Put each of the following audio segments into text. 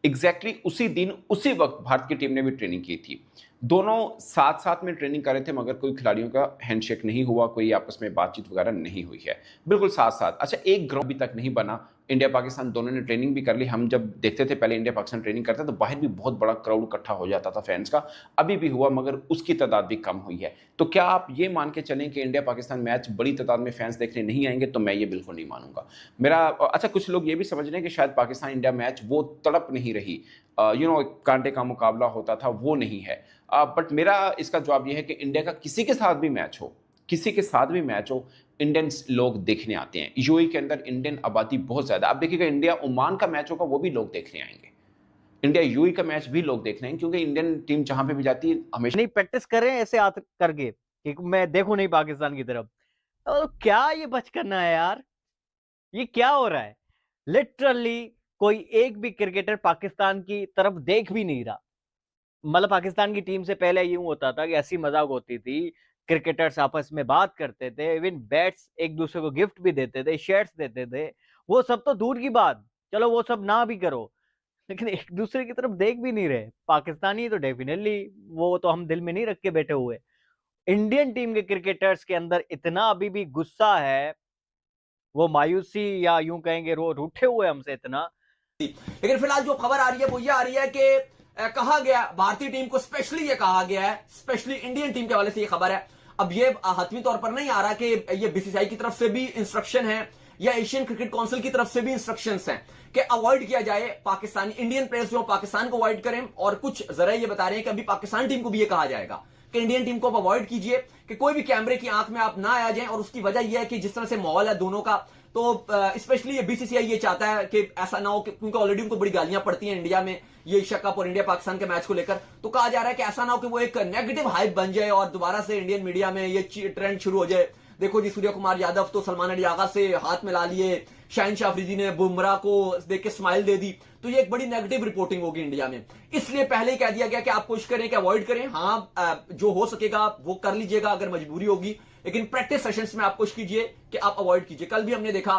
Exactly उसी दिन उसी वक्त भारत की टीम ने भी ट्रेनिंग की थी। दोनों साथ साथ में ट्रेनिंग कर रहे थे, मगर कोई खिलाड़ियों का हैंडशेक नहीं हुआ, कोई आपस में बातचीत वगैरह नहीं हुई है, बिल्कुल साथ साथ। अच्छा, एक ग्राउंड अभी तक नहीं बना। इंडिया पाकिस्तान दोनों ने ट्रेनिंग भी कर ली। हम जब देखते थे पहले इंडिया पाकिस्तान ट्रेनिंग करता तो बाहर भी बहुत बड़ा क्राउड इकट्ठा हो जाता था फैंस का, अभी भी हुआ मगर उसकी तादाद भी कम हुई है। तो क्या आप ये मान के चलें कि इंडिया पाकिस्तान मैच बड़ी तादाद में फैंस देखने नहीं आएंगे? तो मैं ये बिल्कुल नहीं मानूंगा। मेरा अच्छा, कुछ लोग ये भी समझ रहे हैं कि शायद पाकिस्तान इंडिया मैच वो तड़प नहीं रही, कांटे का मुकाबला होता था, वो नहीं है। बट मेरा इसका जवाब यह है कि इंडिया का किसी के साथ भी मैच हो, किसी के साथ भी मैच हो, इंडियन लोग देखने आते हैं। यूएई के अंदर इंडियन आबादी बहुत ज्यादा। आप देखिएगा, इंडिया ओमान का मैच होगा वो भी लोग देखने आएंगे, इंडिया यूएई का मैच भी लोग देखने आएंगे, क्योंकि इंडियन टीम जहां पे भी जाती है हमेशा नहीं प्रैक्टिस करें ऐसे हाथ करके कि मैं देखूं नहीं पाकिस्तान की तरफ। तो क्या ये बच करना है यार, ये क्या हो रहा है? लिटरली कोई एक भी क्रिकेटर पाकिस्तान की तरफ देख भी नहीं रहा। मतलब पाकिस्तान की टीम से पहले यूं होता था कि ऐसी मजाक होती थी, क्रिकेटर्स आपस में बात करते थे, इवन बैट्स एक दूसरे को गिफ्ट भी देते थे, शर्ट्स देते थे। वो सब तो दूर की बात, चलो वो सब ना भी करो, लेकिन एक दूसरे की तरफ देख भी नहीं रहे। पाकिस्तानी तो डेफिनेटली वो तो हम दिल में नहीं रख के बैठे हुए। इंडियन टीम के क्रिकेटर्स के अंदर इतना अभी भी गुस्सा है, वो मायूसी या यूं कहेंगे रो रूठे हुए हमसे इतना। लेकिन फिलहाल जो खबर आ रही है वो ये आ रही है कि कहा गया भारतीय टीम को स्पेशली ये कहा गया है, स्पेशली इंडियन टीम के हवाले से ये खबर है। अब ये हतमी तौर पर नहीं आ रहा कि ये बीसीसीआई की तरफ से भी इंस्ट्रक्शन है या एशियन क्रिकेट काउंसिल की तरफ से भी इंस्ट्रक्शंस हैं कि अवॉइड किया जाए पाकिस्तानी इंडियन प्लेयर्स जो पाकिस्तान को अवॉइड करें। और कुछ जरा ये बता रहे हैं कि अभी पाकिस्तान टीम को भी ये कहा जाएगा कि इंडियन टीम को आप अवॉइड कीजिए, कि कोई भी कैमरे की आंख में आप ना आ जाएं। और उसकी वजह यह है कि जिस तरह से माहौल है दोनों का, तो स्पेशली ये बीसीसीआई ये चाहता है कि ऐसा ना हो, क्योंकि ऑलरेडी उनको बड़ी गालियां पड़ती हैं इंडिया में ये एशिया कप और इंडिया पाकिस्तान के मैच को लेकर। तो कहा जा रहा है कि ऐसा ना हो कि वो एक नेगेटिव हाइप बन जाए और दोबारा से इंडियन मीडिया में ये ट्रेंड शुरू हो जाए। देखो जी, सूर्य कुमार यादव तो सलमान अली आगा से हाथ मिला लिए, शाहिन अफरीदी ने बुमराह को देख के स्माइल दे दी, तो ये एक बड़ी नेगेटिव रिपोर्टिंग होगी इंडिया में। इसलिए पहले ही कह दिया गया कि आप कोशिश करें कि अवॉइड करें। हाँ, जो हो सकेगा वो कर लीजिएगा अगर मजबूरी होगी, लेकिन प्रैक्टिस सेशंस में आप कोशिश कीजिए कि आप अवॉइड कीजिए। कल भी हमने देखा,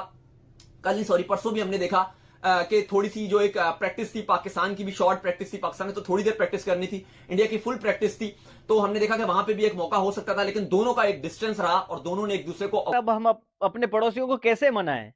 परसों भी हमने देखा कि थोड़ी सी जो एक प्रैक्टिस थी पाकिस्तान की भी, शॉर्ट प्रैक्टिस थी पाकिस्तान ने, तो थोड़ी देर प्रैक्टिस करनी थी, इंडिया की फुल प्रैक्टिस थी। तो हमने देखा कि वहां पे भी एक मौका हो सकता था, लेकिन दोनों का एक डिस्टेंस रहा और दोनों ने एक दूसरे को। अब हम अपने पड़ोसियों को कैसे मनाएं?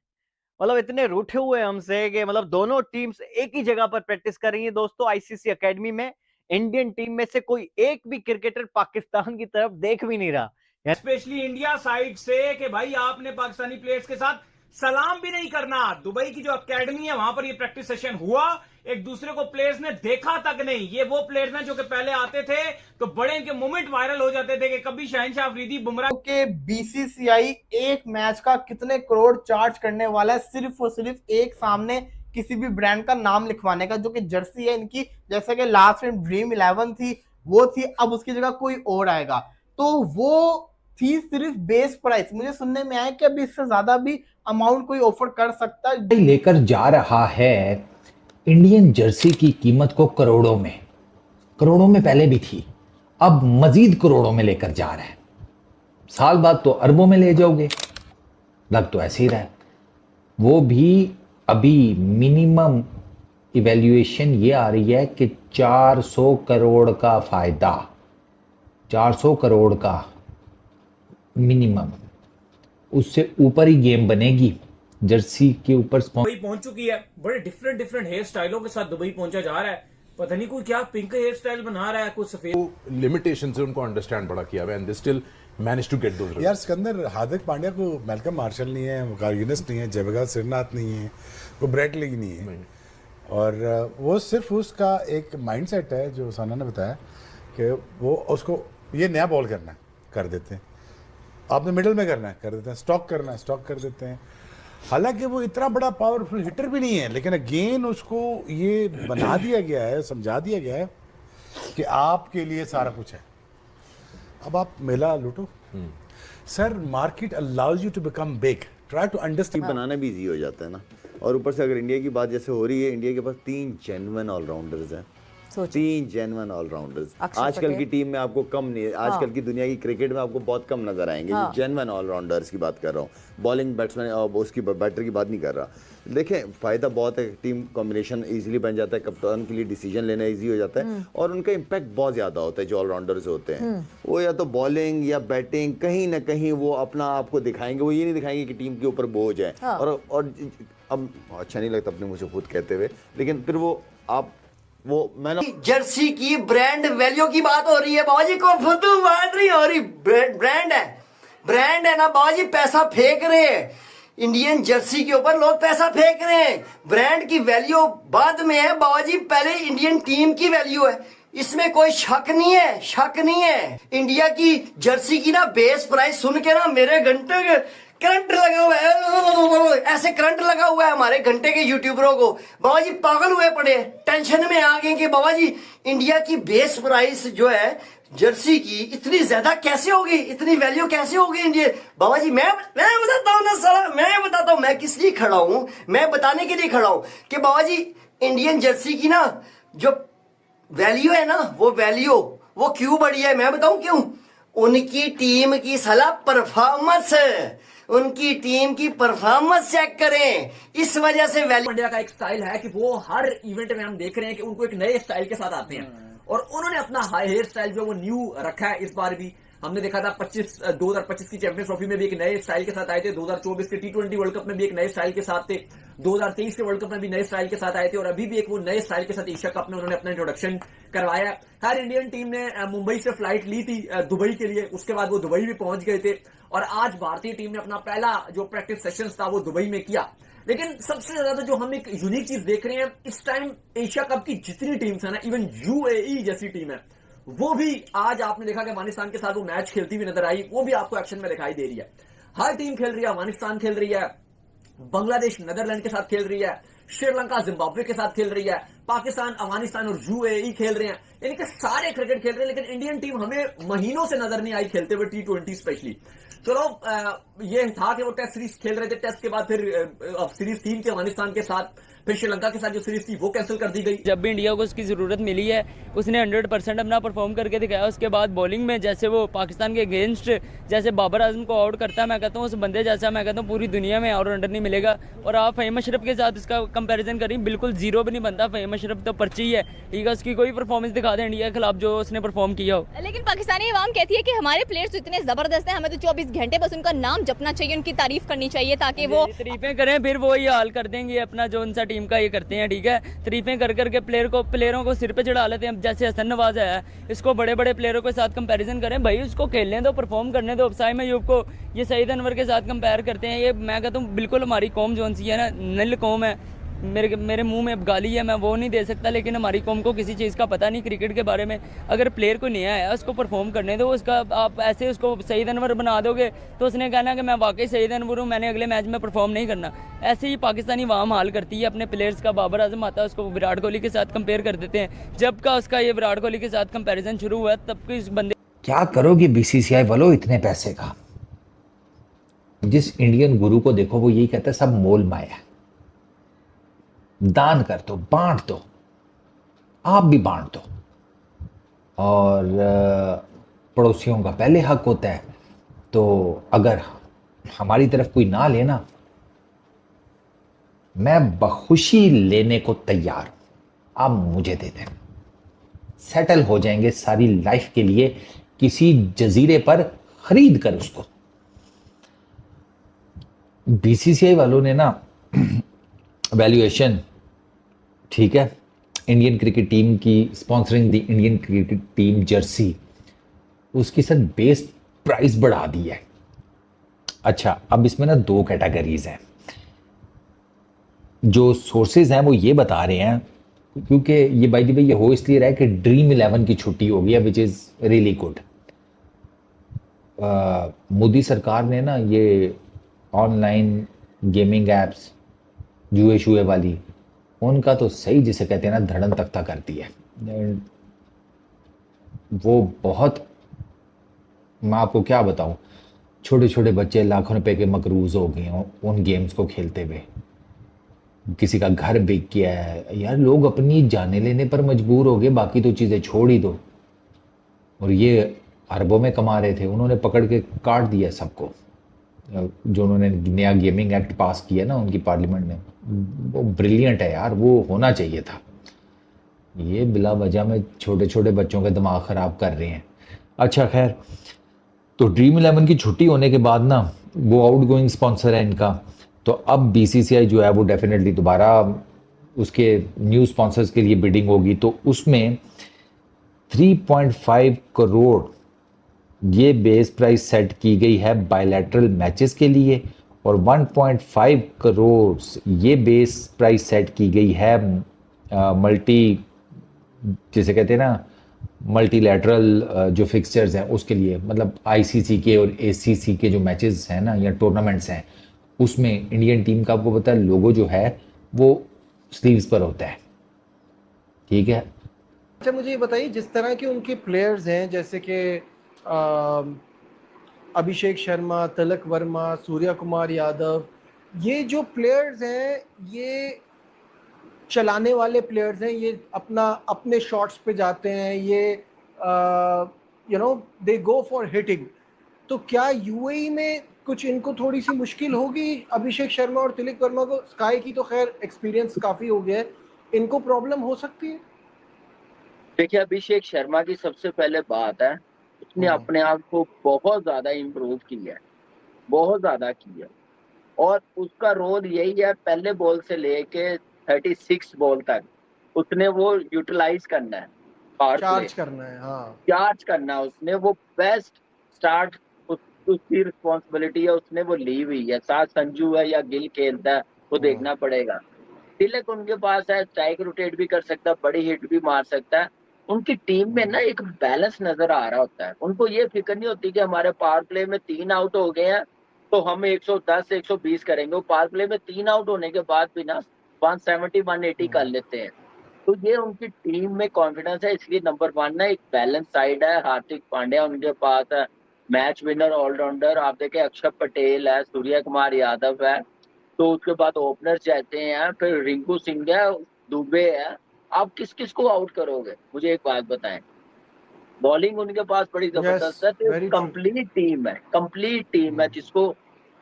मतलब इतने रूठे हुए हमसे कि मतलब दोनों टीम्स एक ही जगह पर प्रैक्टिस कर रही हैं दोस्तों, आईसीसी एकेडमी में। इंडियन टीम में से कोई एक भी क्रिकेटर पाकिस्तान की तरफ देख भी नहीं रहा। स्पेशली इंडिया साइड से कि भाई आपने पाकिस्तानी प्लेयर्स के साथ सलाम भी नहीं करना। दुबई की जो एकेडमी है वहां पर ये प्रैक्टिस सेशन हुआ, एक दूसरे को प्लेयर्स ने देखा तक नहीं। ये वो प्लेयर्स हैं जो कि पहले आते थे तो बड़े इनके मोमेंट वायरल हो जाते थे कि कभी शहनशाह अफरीदी, बुमराह के बीसीसीआई एक मैच का कितने करोड़ चार्ज करने वाला है सिर्फ और सिर्फ एक सामने किसी भी ब्रांड का नाम लिखवाने का, जो कि जर्सी है इनकी। जैसे कि लास्ट में ड्रीम 11 थी, वो थी, अब उसकी जगह कोई और आएगा। तो वो थी सिर्फ बेस प्राइस। मुझे सुनने में आया कि अभी इससे ज्यादा भी अमाउंट कोई ऑफर कर सकता है। लेकर जा रहा है इंडियन जर्सी की कीमत को करोड़ों में पहले भी थी, अब मजीद करोड़ों में लेकर जा रहा है। साल बाद तो अरबों में ले जाओगे, लग तो ऐसे ही रहा है। वो भी अभी मिनिमम इवैल्यूएशन ये आ रही है कि 400 करोड़ का फायदा, 400 करोड़ का मिनिमम, उससे ऊपर ही गेम बनेगी। जर्सी के ऊपर दुबई पहुंच चुकी है, बड़े डिफरेंट हेयर स्टाइलों के साथ दुबई पहुंचा जा रहा है। पता नहीं कोई क्या पिंक हेयर स्टाइल बना रहा है, कोई सफेद। लिमिटेशन से उनको अंडरस्टैंड बड़ा किया हुआ है and they still manage to get those results. यार सिकंदर, हार्दिक पांड्या को मैल्कम मार्शल नहीं है, कार्गिनिस नहीं है, जयप्रकाश श्रीनाथ नहीं है, वो ब्रेट लीग नहीं है। और वो सिर्फ उसका एक माइंडसेट है जो साना ने बताया कि वो उसको ये नया बॉल करना है, कर देते हैं। आपने मिडल में करना है, कर देते हैं। स्टॉक करना है, स्टॉक कर देते हैं। हालांकि वो इतना बड़ा पावरफुल हिटर भी नहीं है, लेकिन अगेन उसको ये बना दिया गया है, समझा दिया गया है कि आपके लिए सारा कुछ है, अब आप मेला लूटो। Sir, market allows you to become big, try to understand. बनाना भी इजी हो जाता है ना। और ऊपर से अगर इंडिया की बात जैसे हो रही है, इंडिया के पास 3 जेन्युइन ऑलराउंडर्स हैं, 3 जेन्युइन ऑलराउंडर्स। अक्षर आजकल पटेल। की टीम में आपको कम नहीं, आजकल की दुनिया की क्रिकेट में आपको बहुत कम नजर आएंगे। हाँ। जेन्युइन ऑलराउंडर्स की बात कर रहा हूँ, बॉलिंग बैट्समैन उसकी बैटर की बात नहीं कर रहा। देखें फायदा बहुत है, टीम कॉम्बिनेशन इजीली बन जाता है, कप्तान के लिए डिसीजन लेना इजी हो जाता है और उनका इम्पैक्ट बहुत ज्यादा होता है। जो ऑलराउंडर्स होते हैं वो या तो बॉलिंग या बैटिंग कहीं ना कहीं वो अपना आपको दिखाएंगे, वो ये नहीं दिखाएंगे कि टीम के ऊपर बोझ है। हाँ। और अब अच्छा नहीं लगता अपने मुझे खुद कहते हुए, लेकिन फिर वो मैंने जर्सी की ब्रांड वैल्यू की बात हो रही है बाबा जी, को फुद्दू बात नहीं हो रही। ब्रांड है ना बाबा जी, पैसा फेंक रहे हैं इंडियन जर्सी के ऊपर, लोग पैसा फेंक रहे हैं। ब्रांड की वैल्यू बाद में है बाबा जी, पहले इंडियन टीम की वैल्यू है, इसमें कोई शक नहीं है। इंडिया की जर्सी की ना बेस प्राइस सुन के ना मेरे घंटे के करंट लगा हुआ है, ऐसे करंट लगा हुआ है हमारे घंटे के यूट्यूबरों को। बाबा जी पागल हुए पड़े, टेंशन में आ गए कि बाबा जी इंडिया की बेस प्राइस जो है जर्सी की इतनी ज्यादा कैसे होगी, इतनी वैल्यू कैसे होगी इंडिया। बाबा जी मैं बताता हूँ ना साला, मैं बताता हूँ मैं किस लिए खड़ा हूँ, मैं बताने के लिए खड़ा हूँ कि बाबा जी इंडियन जर्सी की ना जो वैल्यू है ना, वो वैल्यू वो क्यों बढ़ी है, मैं बताऊं क्यों। उनकी टीम की साला परफॉर्मेंस, उनकी टीम की परफॉर्मेंस चेक करें, इस वजह से वैल्यू। इंडिया का एक स्टाइल है कि वो हर इवेंट में हम देख रहे हैं कि उनको एक नए स्टाइल के साथ आते हैं और उन्होंने अपना हाई हेयर स्टाइल जो वो न्यू रखा है। इस बार भी हमने देखा था 2025 की चैंपियंस ट्रॉफी में भी एक नए स्टाइल के साथ आए थे, 2024 के T20 वर्ल्ड कप में भी एक नए स्टाइल के साथ थे, 2023 के वर्ल्ड कप में भी नए स्टाइल के साथ आए थे और अभी भी एक वो नए स्टाइल के साथ एशिया कप में उन्होंने अपना इंट्रोडक्शन करवाया। हर इंडियन टीम ने मुंबई से फ्लाइट ली थी दुबई के लिए, उसके बाद वो दुबई भी पहुंच गए थे और आज भारतीय टीम ने अपना पहला जो प्रैक्टिस सेशन था वो दुबई में किया। लेकिन सबसे ज्यादा जो हम एक यूनिक चीज देख रहे हैं इस टाइम, एशिया कप की जितनी टीम्स है ना, इवन यूएई जैसी टीम है, वो भी आज आपने देखा कि अफगानिस्तान के साथ वो मैच खेलती हुई नजर आई, वो भी आपको एक्शन में दिखाई दे रही है। हर टीम खेल रही है, अफगानिस्तान खेल रही है, बांग्लादेश नीदरलैंड के साथ खेल रही है, श्रीलंका जिम्बाब्वे के साथ खेल रही है, पाकिस्तान अफगानिस्तान और यूएई खेल रहे हैं, यानी कि सारे क्रिकेट खेल रहे हैं। लेकिन इंडियन टीम हमें महीनों से नजर नहीं आई खेलते हुए T20 स्पेशली। चलो ये था कि वो टेस्ट सीरीज खेल रहे थे, टेस्ट के बाद फिर सीरीज 3 के अफगानिस्तान के साथ, फिर श्रीलंका के साथ जो सीरीज थी वो कैंसिल कर दी गई। जब भी इंडिया को उसकी ज़रूरत मिली है उसने 100% अपना परफॉर्म करके दिखाया। उसके बाद बॉलिंग में जैसे वो पाकिस्तान के अगेंस्ट जैसे बाबर आजम को आउट करता है, मैं कहता हूँ उस बंदे जैसा मैं कहता हूँ पूरी दुनिया में ऑलराउंडर नहीं मिलेगा। और आप फ़हीम अशरफ के साथ उसका कंपैरिजन करें, बिल्कुल जीरो भी नहीं बनता। फ़हीम अशरफ तो पर्ची है, ठीक है, उसकी कोई परफॉर्मेंस दिखा दे इंडिया के खिलाफ जो उसने परफॉर्म किया हो। लेकिन पाकिस्तानी अवाम कहती है कि हमारे प्लेयर्स तो इतने जबरदस्त हैं, हमें तो 24 घंटे बस उनका नाम जपना चाहिए, उनकी तारीफ करनी चाहिए ताकि वो तारीफें करें, फिर वो ये हाल कर देंगे अपना जो उनसा टीम का ये करते हैं, ठीक है। तारीफें कर करके प्लेयरों को सिर पे चढ़ा लेते हैं। जैसे हसन नवाज है, इसको बड़े बड़े प्लेयरों के साथ कंपैरिजन करें, भाई उसको खेलने दो, परफॉर्म करने दो। साइम अयूब को ये सईद अनवर के साथ कंपेयर करते हैं, ये मैं कहता हूँ बिल्कुल हमारी कौम जो सी है ना, निल कौम है। मेरे मुंह में गाली है, मैं वो नहीं दे सकता, लेकिन हमारी कौम को किसी चीज़ का पता नहीं क्रिकेट के बारे में। अगर प्लेयर कोई नया है उसको परफॉर्म करने दो, उसका आप ऐसे उसको सईद अनवर बना दोगे तो उसने कहना कि मैं वाकई सईद अनवर हूँ, मैंने अगले मैच में परफॉर्म नहीं करना। ऐसे ही पाकिस्तानी वाम हाल करती है अपने प्लेयर्स का। बाबर आजम आता है, उसको विराट कोहली के साथ कंपेयर कर देते हैं। जब का उसका ये विराट कोहली के साथ कंपेरिजन शुरू हुआ तब के इस बंदे क्या करोगे बीसीसीआई वालों इतने पैसे का। जिस इंडियन गुरु को देखो वो यही कहता है सब मोल माया, दान कर दो, बांट दो, आप भी बांट दो, और पड़ोसियों का पहले हक होता है। तो अगर हमारी तरफ कोई ना लेना, मैं बखुशी लेने को तैयार हूं, आप मुझे दे दें, सेटल हो जाएंगे सारी लाइफ के लिए किसी जजीरे पर खरीद कर उसको। बीसीसीआई वालों ने ना वैल्यूएशन, ठीक है, इंडियन क्रिकेट टीम की sponsoring the Indian cricket team Jersey, उसकी सर बेस प्राइस बढ़ा दी है। अच्छा, अब इसमें ना 2 कैटेगरीज हैं। जो सोर्सेज हैं वो ये बता रहे हैं, क्योंकि ये बाय द वे ये हो इसलिए रहा है कि ड्रीम 11 की छुट्टी हो गई है, which is really good. Modi सरकार ने ना ये ऑनलाइन गेमिंग एप्स जुए शुए वाली, उनका तो सही जिसे कहते हैं ना धड़न तख्ता करती है। वो बहुत, मैं आपको क्या बताऊं, छोटे छोटे बच्चे लाखों रुपए के मकरूज हो गए हैं उन गेम्स को खेलते हुए। किसी का घर बिक गया है। यार लोग अपनी जाने लेने पर मजबूर हो गए, बाकी तो चीज़ें छोड़ ही दो। और ये अरबों में कमा रहे थे, उन्होंने पकड़ के काट दिया सबको। जो उन्होंने नया गेमिंग एक्ट पास किया ना उनकी पार्लियामेंट में, वो ब्रिलियंट है यार, वो होना चाहिए था। ये बिला वजह में छोटे छोटे बच्चों के दिमाग ख़राब कर रहे हैं। अच्छा खैर, तो ड्रीम 11 की छुट्टी होने के बाद ना वो आउटगोइंग स्पॉन्सर है इनका, तो अब बीसीसीआई जो है वो डेफिनेटली दोबारा उसके न्यू स्पॉन्सर्स के लिए बिडिंग होगी। तो उसमें 3.5 करोड़ ये बेस प्राइस सेट की गई है बायलैटरल मैचेस के लिए, और 1.5 करोड़ ये बेस प्राइस सेट की गई है मल्टी, जिसे कहते हैं ना मल्टीलैटरल जो फिक्सचर्स हैं उसके लिए, मतलब आईसीसी के और एसीसी के जो मैचेस हैं ना या टूर्नामेंट्स हैं, उसमें इंडियन टीम का आपको पता है लोगो जो है वो स्लीव्स पर होता है। ठीक है। अच्छा मुझे ये बताइए, जिस तरह के उनके प्लेयर्स हैं जैसे कि अभिषेक शर्मा, तिलक वर्मा, सूर्या कुमार यादव, ये जो प्लेयर्स हैं ये चलाने वाले प्लेयर्स हैं, ये अपने शॉट्स पे जाते हैं, ये दे गो फॉर हिटिंग। तो क्या यूएई में कुछ इनको थोड़ी सी मुश्किल होगी? अभिषेक शर्मा और तिलक वर्मा को, स्काई की तो खैर एक्सपीरियंस काफ़ी हो गया है, इनको प्रॉब्लम हो सकती है? देखिए, अभिषेक शर्मा की सबसे पहले बात है, उसने अपने आप को बहुत ज़्यादा इम्प्रूव किया है, बहुत ज़्यादा किया, और उसका रोल यही है पहले बॉल से लेके 36 बॉल तक उसने वो यूटिलाइज करना है, चार्ज करना है। हाँ, चार्ज करना है उसने, वो बेस्ट स्टार्ट उसकी रिस्पॉन्सिबिलिटी है, उसने वो ली हुई है। साथ संजू है या गिल खेलता है वो देखना पड़ेगा। तिलक उनके पास है, स्ट्राइक रोटेट भी कर सकता है, बड़ी हिट भी मार सकता है। उनकी टीम में ना एक बैलेंस नजर आ रहा होता है, उनको ये फिक्र नहीं होती कि हमारे पावर प्ले में 3 आउट हो गए हैं तो हम 110 120 करेंगे। वो पावर प्ले में 3 आउट होने के बाद भी ना 170 180 कर लेते हैं। तो ये उनकी टीम में कॉन्फिडेंस है, इसलिए नंबर 1 ना एक बैलेंस साइड है। हार्दिक पांड्या उनके पास है, मैच विनर ऑलराउंडर। आप देखें अक्षर पटेल है, सूर्या कुमार यादव है, तो उसके बाद ओपनर जाते हैं, फिर रिंकू सिंह है, दुबे है। आप किस किस को आउट करोगे? मुझे एक बात बताएं। बॉलिंग उनके पास बड़ी जबरदस्त है, तो कंप्लीट टीम है, कंप्लीट टीम है, जिसको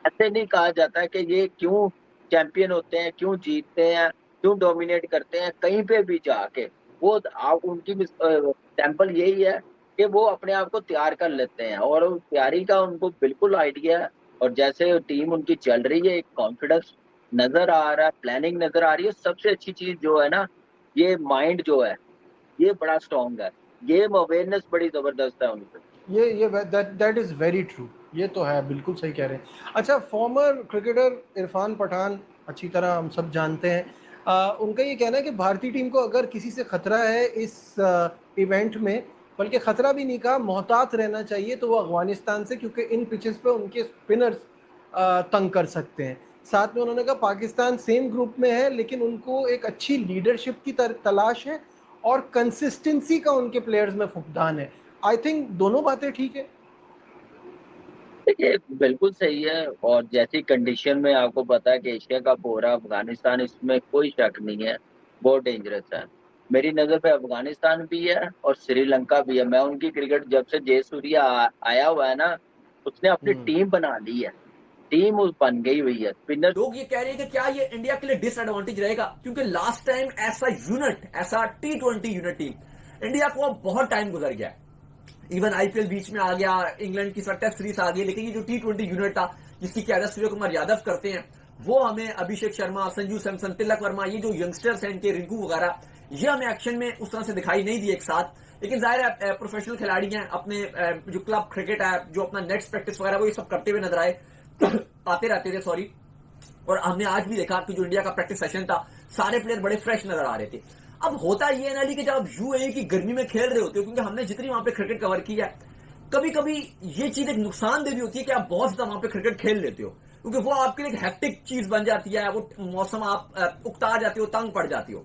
ऐसे नहीं कहा जाता है कि ये क्यों चैंपियन होते हैं, क्यों जीतते हैं, क्यों डोमिनेट करते हैं। कहीं पे भी जाके वो उनकी सैंपल यही है कि वो अपने आप को तैयार कर लेते हैं, और तैयारी का उनको बिल्कुल आइडिया है। और जैसे टीम उनकी चल रही है, एक कॉन्फिडेंस नजर आ रहा है, प्लानिंग नजर आ रही है। सबसे अच्छी चीज जो है ना, ये माइंड जो है ये बड़ा स्ट्रॉन्ग है, गेम अवेयरनेस बड़ी जबरदस्त है उनकी। ये दैट इज वेरी ट्रू, ये तो है, बिल्कुल सही कह रहे हैं। अच्छा, फॉर्मर क्रिकेटर इरफान पठान अच्छी तरह हम सब जानते हैं, उनका ये कहना है कि भारतीय टीम को अगर किसी से खतरा है इस इवेंट में, बल्कि खतरा भी नहीं कहा, मोहतात रहना चाहिए, तो वो अफगानिस्तान से, क्योंकि इन पिचेस पे उनके स्पिनर्स तंग कर सकते हैं। साथ में उन्होंने कहा पाकिस्तान सेम ग्रुप में है, लेकिन उनको एक अच्छी लीडरशिप की तलाश है और कंसिस्टेंसी का उनके प्लेयर्स में फुकदान है। आई थिंक दोनों बातें ठीक है। देखिए बिल्कुल सही है, और जैसी कंडीशन में आपको पता है कि एशिया कप हो रहा है, अफगानिस्तान इसमें कोई शक नहीं है, बहुत डेंजरस है। मेरी नज़र पे अफगानिस्तान भी है और श्रीलंका भी है। मैं उनकी क्रिकेट जब से जयसूर्या आया हुआ है ना, उसने अपनी टीम बना ली है, टीम बन गई हुई है। स्पिनर लोग ये कह रहे हैं कि क्या ये इंडिया के लिए डिसएडवांटेज रहेगा, क्योंकि लास्ट टाइम ऐसा यूनिट, ऐसा T20 यूनिट टीम इंडिया को अब बहुत टाइम गुजर गया है। इवन आईपीएल बीच में आ गया, इंग्लैंड की टेस्ट सीरीज आ गई, लेकिन ये जो T20 यूनिट था जिसकी क्यादत सूर्य कुमार यादव करते हैं, वो हमें अभिषेक शर्मा, संजू सैमसन, तिलक वर्मा, ये जो यंगस्टर्स हैं इनके, रिंकू वगैरह, ये हमें एक्शन में उस तरह से दिखाई नहीं दिए एक साथ। लेकिन जाहिर है प्रोफेशनल खिलाड़ी हैं, अपने जो क्लब क्रिकेट है, जो अपना नेक्स्ट प्रैक्टिस वगैरह, वो ये सब करते हुए नजर आते रहते थे, सॉरी। और हमने आज भी देखा कि जो इंडिया का प्रैक्टिस सेशन था, सारे प्लेयर बड़े फ्रेश नजर आ रहे थे। अब होता ये है ना कि जब आप यूएई की गर्मी में खेल रहे होते हो, क्योंकि हमने जितनी वहां पे क्रिकेट कवर किया है, कभी कभी ये चीज एक नुकसानदेह भी होती है कि आप बहुत ज्यादा वहां पे क्रिकेट खेल लेते हो, क्योंकि वो आपके लिए एक हेक्टिक चीज बन जाती है। वो मौसम आप उकता जाते हो, तंग पड़ जाते हो,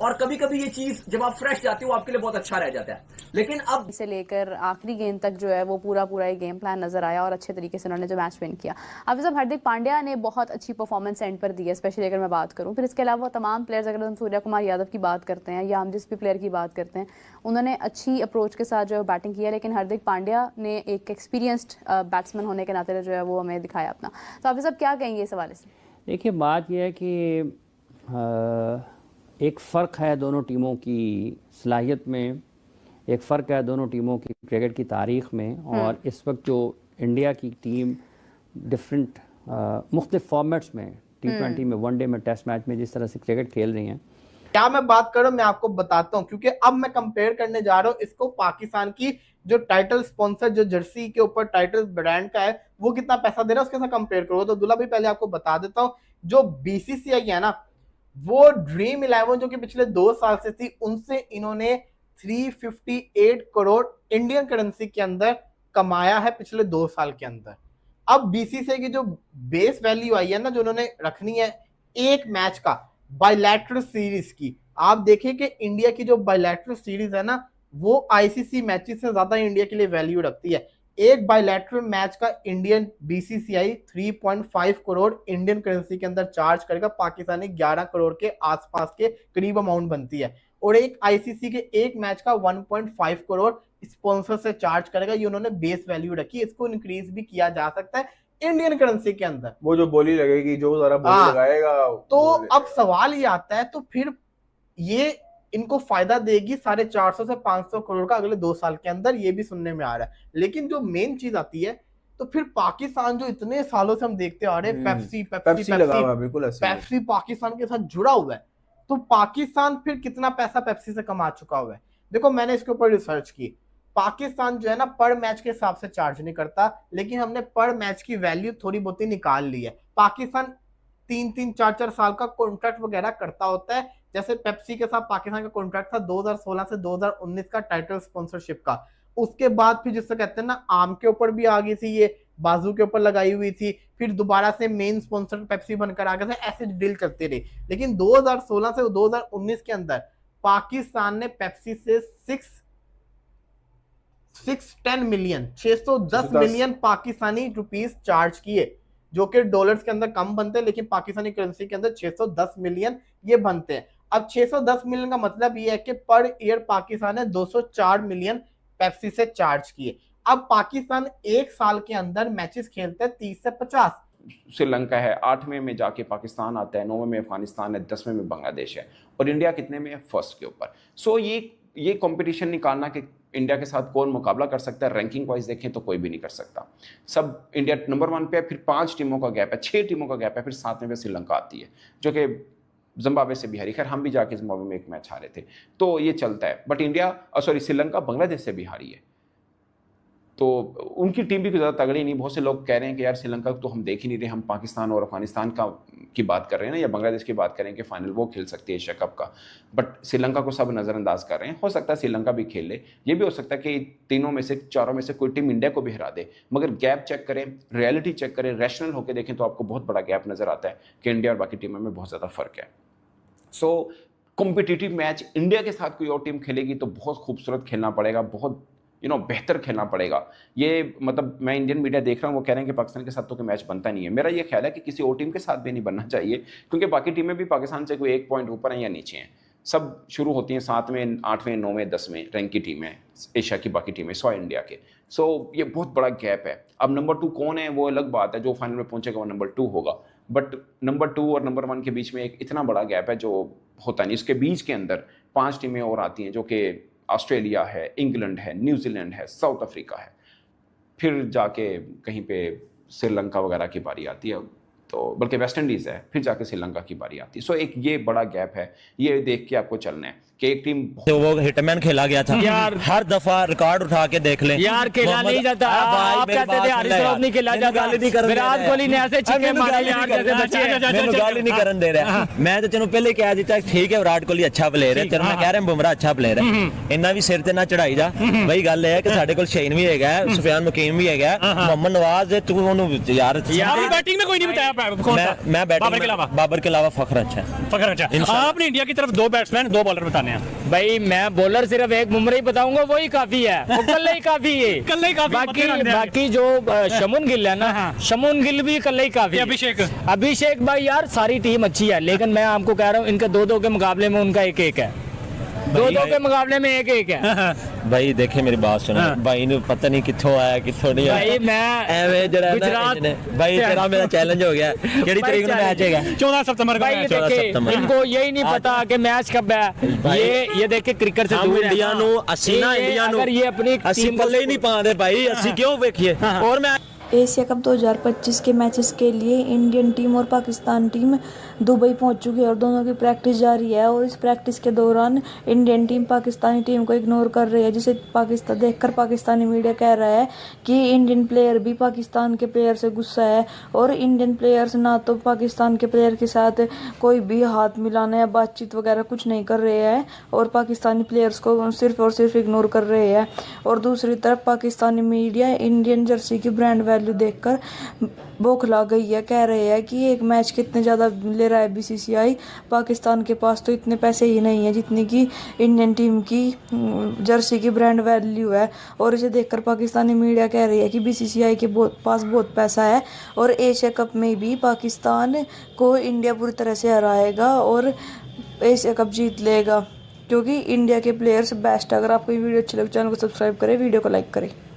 और कभी कभी ये चीज जब आप फ्रेश जाते हो आपके लिए बहुत अच्छा रह जाता है। लेकिन अब से लेकर आखिरी गेम तक जो है वो पूरा एक गेम प्लान नजर आया और अच्छे तरीके से उन्होंने जो मैच विन किया। हाफिज साहब, हार्दिक पांड्या ने बहुत अच्छी परफॉर्मेंस एंड पर दी है, स्पेशली अगर मैं बात करूं। फिर इसके अलावा तमाम प्लेयर्स, अगर हम सूर्या कुमार यादव की बात करते हैं या हम जिस भी प्लेयर की बात करते हैं, उन्होंने अच्छी अप्रोच के साथ जो है बैटिंग किया, लेकिन हार्दिक पांड्या ने एक एक्सपीरियंस्ड बैट्समैन होने के नाते जो है वो हमें दिखाया अपना। तो हाफिज साहब क्या कहेंगे इस हवाले से? देखिए, बात यह है कि एक फ़र्क है दोनों टीमों की सलाहियत में, एक फ़र्क है दोनों टीमों की क्रिकेट की तारीख़ में। और इस वक्त जो इंडिया की टीम डिफरेंट मुख्तलिफ फॉर्मेट्स में, T20 में, वनडे में, टेस्ट मैच में जिस तरह से क्रिकेट खेल रही हैं, क्या मैं बात करूं, मैं आपको बताता हूं, क्योंकि अब मैं कंपेयर करने जा रहा हूं इसको पाकिस्तान की जो टाइटल स्पॉन्सर, जो जर्सी के ऊपर टाइटल ब्रांड का है, वो कितना पैसा दे रहा है उसके साथ कंपेयर करो। तो अब्दुल्ला भाई, पहले आपको बता देता हूं, जो BCCI है ना, वो ड्रीम 11 जो कि पिछले 2 साल से थी, उनसे इन्होंने 358 करोड़ इंडियन करेंसी के अंदर कमाया है पिछले 2 साल के अंदर। अब BCCI की जो बेस वैल्यू आई है ना, जो उन्होंने रखनी है एक मैच का बायलैटरल सीरीज की, आप देखिए कि इंडिया की जो बायलैटरल सीरीज है ना, वो ICC मैचेस से ज्यादा इंडिया के लिए वैल्यू रखती है। एक बायलैटरल मैच का Indian BCCI 3.5 crore Indian currency के अंदर चार्ज करेगा, पाकिस्तानी 11 करोड़ के आसपास के करीब अमाउंट बनती है। और एक ICC के एक मैच का 1.5 करोड़ स्पॉन्सर से चार्ज करेगा, ये उन्होंने बेस वैल्यू रखी। इसको इंक्रीज भी किया जा सकता है इंडियन करेंसी के अंदर, वो जो बोली लगेगी, जो जरा बोली लगाएगा। तो अब सवाल ये आता है, तो फिर ये इनको फायदा देगी 450 से 500 करोड़ का अगले 2 साल के अंदर, ये भी सुनने में आ रहा है। लेकिन जो मेन चीज आती है, तो फिर पाकिस्तान जो इतने सालों से हम देखते आ रहे हैं, पेप्सी लगा हुआ है, बिल्कुल ऐसे पेप्सी पाकिस्तान के साथ जुड़ा हुआ है, तो पाकिस्तान फिर कितना पैसा पेप्सी से कमा चुका हुआ है। देखो, मैंने इसके ऊपर रिसर्च की, पाकिस्तान जो है ना पर मैच के हिसाब से चार्ज नहीं करता, लेकिन हमने पर मैच की वैल्यू थोड़ी बहुत ही निकाल ली है। पाकिस्तान 3-3, 4-4 साल का कॉन्ट्रैक्ट वगैरह करता होता है, जैसे पेप्सी के साथ पाकिस्तान का कॉन्ट्रैक्ट था 2016 से 2019 का टाइटल स्पॉन्सरशिप का। उसके बाद फिर जिससे कहते हैं ना, आम के ऊपर भी आ गई थी, ये बाजू के ऊपर लगाई हुई थी, फिर दोबारा से मेन स्पॉन्सर पेप्सी बनकर आ गए थे, ऐसे डील करते रहे। लेकिन 2016 से 2019 के अंदर पाकिस्तान ने पेप्सी से 610 million 610 million Pakistani rupees charge किए, जो कि डॉलर्स के अंदर कम बनते हैं, लेकिन पाकिस्तानी करेंसी के अंदर 610 मिलियन ये बनते हैं। अब 610 मिलियन का मतलब ये है कि पर ईयर पाकिस्तान ने 204 मिलियन पेप्सी से चार्ज किए। अब पाकिस्तान एक साल के अंदर मैचेस खेलते हैं 30 से 50। श्रीलंका है 8वें में जाके पाकिस्तान आता है, 9वें में अफगानिस्तान है, 10वें में बांग्लादेश है, और इंडिया कितने में है? फर्स्ट के ऊपर। सो ये कंपटीशन निकालना कि इंडिया के साथ कौन मुकाबला कर सकता है, रैंकिंग वाइज देखें तो कोई भी नहीं कर सकता। सब इंडिया नंबर 1 पे है, फिर 5 टीमों का गैप है, 6 टीमों का गैप है, फिर 7वें पे श्रीलंका आती है, जो कि जिम्बाब्वे से भी हारी। खैर, हम भी जाके जिम्बाब्वे में एक मैच हारे थे, तो ये चलता है। बट श्रीलंका बांग्लादेश से भी हारी है, तो उनकी टीम भी ज़्यादा तगड़ी नहीं। बहुत से लोग कह रहे हैं कि यार श्रीलंका तो हम देख ही नहीं रहे, हम पाकिस्तान और अफगानिस्तान की बात कर रहे हैं ना, या बांग्लादेश की बात करें कि फाइनल वो खेल सकती है एशिया कप का, बट श्रीलंका को सब नज़रअंदाज कर रहे हैं। हो सकता है श्रीलंका भी खेल ले, ये भी हो सकता है कि तीनों में से, 4 में से कोई टीम इंडिया को भी हरा दे। मगर गैप चेक करें, रियलिटी चेक करें, रैशनल होकर देखें तो आपको बहुत बड़ा गैप नज़र आता है कि इंडिया और बाकी टीमों में बहुत ज़्यादा फर्क है। सो कॉम्पिटिटिव मैच इंडिया के साथ कोई और टीम खेलेगी तो बहुत खूबसूरत खेलना पड़ेगा, बहुत बेहतर खेलना पड़ेगा। ये मतलब मैं इंडियन मीडिया देख रहा हूँ, वो कह रहे हैं कि पाकिस्तान के साथ तो कोई मैच बनता नहीं है। मेरा ये ख्याल है कि किसी और टीम के साथ भी नहीं बनना चाहिए, क्योंकि बाकी टीमें भी पाकिस्तान से कोई 1 पॉइंट ऊपर हैं या नीचे हैं। सब शुरू होती हैं 7वें, 8वें, 9वें, 10वें रैंक की टीमें, एशिया की बाकी टीमें, सो इंडिया के। सो ये बहुत बड़ा गैप है। अब नंबर 2 कौन है वो अलग बात है, जो फाइनल में पहुंचेगा वो नंबर 2 होगा, बट नंबर 2 और नंबर 1 के बीच में एक इतना बड़ा गैप है जो होता नहीं। इसके बीच के अंदर 5 टीमें और आती हैं, जो कि ऑस्ट्रेलिया है, इंग्लैंड है, न्यूजीलैंड है, साउथ अफ्रीका है, फिर जाके कहीं पे श्रीलंका वगैरह की बारी आती है, तो बल्कि वेस्ट इंडीज़ है, फिर जाके श्रीलंका की बारी आती है। सो एक ये बड़ा गैप है, ये देख के आपको चलना है कि एक टीम तो वो हिटमैन खेला गया था यार, हर दफा रिकॉर्ड उठा के देख लें यार, खेला नहीं जाता। आप कहते थे हारिस रऊफ नहीं खेला जाता, विराट कोहली ने ऐसे छक्के मारे यार जैसे बच्चे, मैंने गाल ही नहीं करन दे रहा। मैं तो तेनों पहले कहा दिता ठीक है विराट कोहली अच्छा प्लेयर है, तेरे मैं कह रहा बुमराह अच्छा प्लेयर है, इन्ना भी सिर ते ना चढ़ाई जा। भाई गल है कि साडे कोल शेन भी हैगा, सुफियान मुकीम भी हैगा, मोहम्मद नवाज है, तू ओनु यार बैटिंग में कोई नहीं बताया। मैं बैटिंग बाबर के अलावा फखर अच्छा है। आपने इंडिया की तरफ 2 बैट्समैन 2 बॉलर बताने करने हैं। भाई मैं बॉलर सिर्फ एक बुमराह ही बताऊंगा, वही काफी है, वो कल ही काफी है। कल ही काफी, बाकी जो शमुन गिल है ना, शमुन गिल भी कल ही काफी है। अभिषेक भाई यार सारी टीम अच्छी है, लेकिन मैं आपको कह रहा हूँ इनके 2-2 के मुकाबले में उनका 1-1 है, 2-2 के मुकाबले में 1-1 है। भाई देखे मेरी बात सुनो, भाई ने पता नहीं कित्थों आया कित्थों नहीं भाई मैं गुजरात भाई तेरा मेरा चैलेंज हो गया, केड़ी तरीक में मैच है 14 सितंबर का मैच। इनको यही नहीं पता कि मैच कब है। ये देखे क्रिकेट से दूर इंडिया नु 80 ना इंडिया नु ये अपनी 80 पल्ले ही नहीं पाते भाई, 80 क्यों देखिए। और मैं एशिया कप 2025 के मैचेस के लिए इंडियन टीम और पाकिस्तान टीम दुबई पहुंच चुकी है और दोनों की प्रैक्टिस जारी है। और इस प्रैक्टिस के दौरान इंडियन टीम पाकिस्तानी टीम को इग्नोर कर रही है, जिसे पाकिस्तान देखकर पाकिस्तानी मीडिया कह रहा है कि इंडियन प्लेयर भी पाकिस्तान के प्लेयर से गुस्सा है और इंडियन प्लेयर्स ना तो पाकिस्तान के प्लेयर के साथ कोई भी हाथ मिलाना या बातचीत वगैरह कुछ नहीं कर रहे हैं और पाकिस्तानी प्लेयर्स को सिर्फ और सिर्फ इग्नोर कर रहे हैं। और दूसरी तरफ पाकिस्तानी मीडिया इंडियन जर्सी की ब्रांड वैल्यू देखकर बौखला गई है, कह रहे हैं कि एक मैच कितने ज़्यादा ले रहा है बीसीसीआई, पाकिस्तान के पास तो इतने पैसे ही नहीं है जितनी कि इंडियन टीम की जर्सी की ब्रांड वैल्यू है। और इसे देखकर पाकिस्तानी मीडिया कह रही है कि बीसीसीआई के पास बहुत पैसा है और एशिया कप में भी पाकिस्तान को इंडिया पूरी तरह से हराएगा और एशिया कप जीत लेगा, क्योंकि इंडिया के प्लेयर्स बेस्ट है। अगर आपको ये वीडियो अच्छी लगे चैनल को सब्सक्राइब करें, वीडियो को लाइक करें।